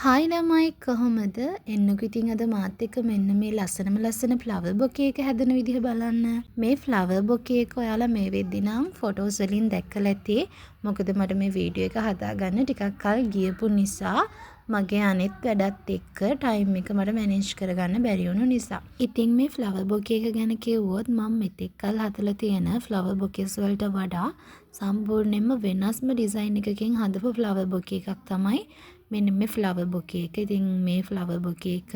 Hi ළමයි කොහොමද? එන්නකො ඉතින් අද මාත් එක්ක මෙන්න මේ ලස්සන ෆ්ලවර් බොකේ එක හැදෙන විදිහ බලන්න. මේ ෆ්ලවර් බොකේ එක ඔයාලා මේ වෙද්දි නම් ෆොටෝස් වලින් දැක්කලා ඇති. මොකද මට මේ වීඩියෝ එක හදාගන්න ටිකක් කල් ගියපු නිසා මගේ අනිත් වැඩත් එක්ක ටයිම් එක මට මැනේජ් කරගන්න බැරි වුණු නිසා. ඉතින් මේ ෆ්ලවර් බොකේ එක ගැන කිව්වොත් මම මෙතෙක් කල් හදලා තියෙන ෆ්ලවර් බොකේස් වලට වඩා සම්පූර්ණයෙන්ම වෙනස්ම ඩිසයින් එකකින් හදපු ෆ්ලවර් බොකේ එකක් තමයි මෙන්න මේ ෆ්ලවර් බොකේ එක. ඉතින් මේ ෆ්ලවර් බොකේ එක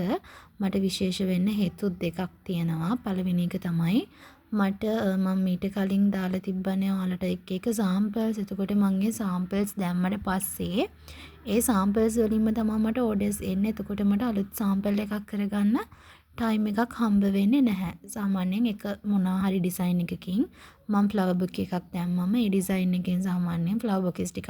මට විශේෂ වෙන්න හේතු දෙකක් තියෙනවා. පළවෙනි එක තමයි මට මම ඊට කලින් දාලා තිබ්බනේ ඔයාලට එක සාම්පල්ස්. එතකොට මම ඒ සාම්පල්ස් දැම්මට පස්සේ ඒ සාම්පල්ස් වලින්ම තමයි මට ඕඩර්ස් එන්නේ. එතකොට මට අලුත් සාම්පල් එකක් කරගන්න ටයිම් එකක් හම්බ වෙන්නේ නැහැ. සාමාන්‍යයෙන් එක මොනවා හරි ඩිසයින් එකකින් මම ෆ්ලවර් බොකේ එකක් දැම්මම ඒ ඩිසයින් එකෙන් සාමාන්‍යයෙන් ෆ්ලවර් බොකේස් ටිකක්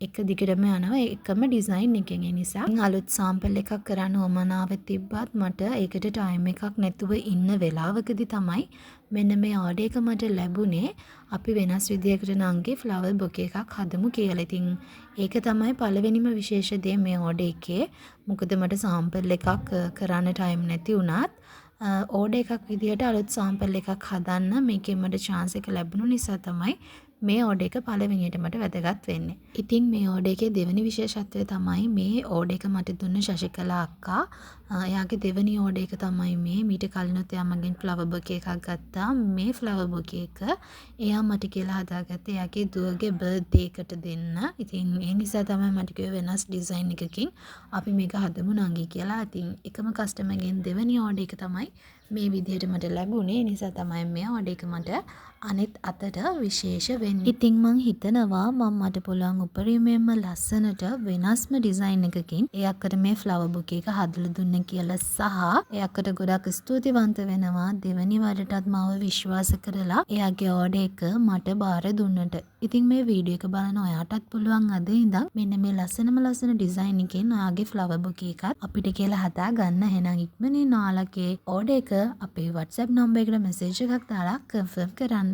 එක දිගටම යනවා එකම ඩිසයින් එකෙන්. ඒ නිසා අලුත් සාම්පල් එකක් කරන්න උවමනාව තිබ්බත් මට ඒකට ටයිම් එකක් නැතුව ඉන්න වෙලාවකදී තමයි මෙන්න මේ ඕඩර් එක මට ලැබුණේ. අපි වෙනස් විදියකට නංගි ෆ්ලවර් බොකේ එකක් හදමු කියලා. ඉතින් ඒක තමයි පළවෙනිම විශේෂ දේ මේ ඕඩර් එකේ. මොකද මට සාම්පල් එකක් කරන්න ටයිම් නැති වුණත් ඕඩර් එකක් විදියට අලුත් සාම්පල් එකක් හදන්න මේකෙන් මට chance එක ලැබුණු නිසා තමයි මේ ඕඩර් එක පළවෙනියට මට වැදගත් වෙන්නේ. ඉතින් මේ ඕඩර් එකේ දෙවෙනි විශේෂත්වය තමයි මේ ඕඩර් එක මට දුන්න ශශිකලා අක්කා. එයාගේ දෙවෙනි ඕඩර් එක තමයි මේ. මීට කලිනුත් එයා මගෙන් ෆ්ලවර් බොකේ එකක් ගත්තා. මේ ෆ්ලවර් බොකේ එක එයා මට කියලා හදාගත්තේ එයාගේ දුවගේ බර්ත්ඩේ එකට දෙන්න. ඉතින් ඒ නිසා තමයි මට කිව්වේ වෙනස් ඩිසයින් එකකින් අපි මේක හදමු නංගි කියලා. ඉතින් එකම කස්ටමර්ගෙන් දෙවෙනි ඕඩර් එක තමයි මේ විදිහට මට ලැබුණේ. නිසා තමයි මේ ඕඩර් එක මට අනිත් අතට විශේෂ වෙන්නේ. ඉතින් මං හිතනවා මම මට පුළුවන් උපරිමයෙන්ම ලස්සනට වෙනස්ම ඩිසයින් එකකින් ඒ අක්කට මේ ෆ්ලවර් බොකේ එක හදලා දුන්න කියලා සහ ඒ අක්කට ගොඩක් ස්තුතිවන්ත වෙනවා දෙවැනි වරටත් මාව විශ්වාස කරලා එයාගේ ඕඩර් එක මට බාර දුන්නට. ඉතින් මේ වීඩියෝ එක බලන ඔයාටත් පුළුවන් අද ඉඳන් මෙන්න මේ ලස්සන ඩිසයින් එකෙන් ඔයාගේ ෆ්ලවර් බොකේ එකත් අපිට කියලා හදා ගන්න. එහෙනම් ඉක්මනින් ඔයාලගේ ඕඩර් එක අපේ WhatsApp නම්බර් එකට මැසේජ් එකක් දාලා කන්ෆර්ම් කරන්න.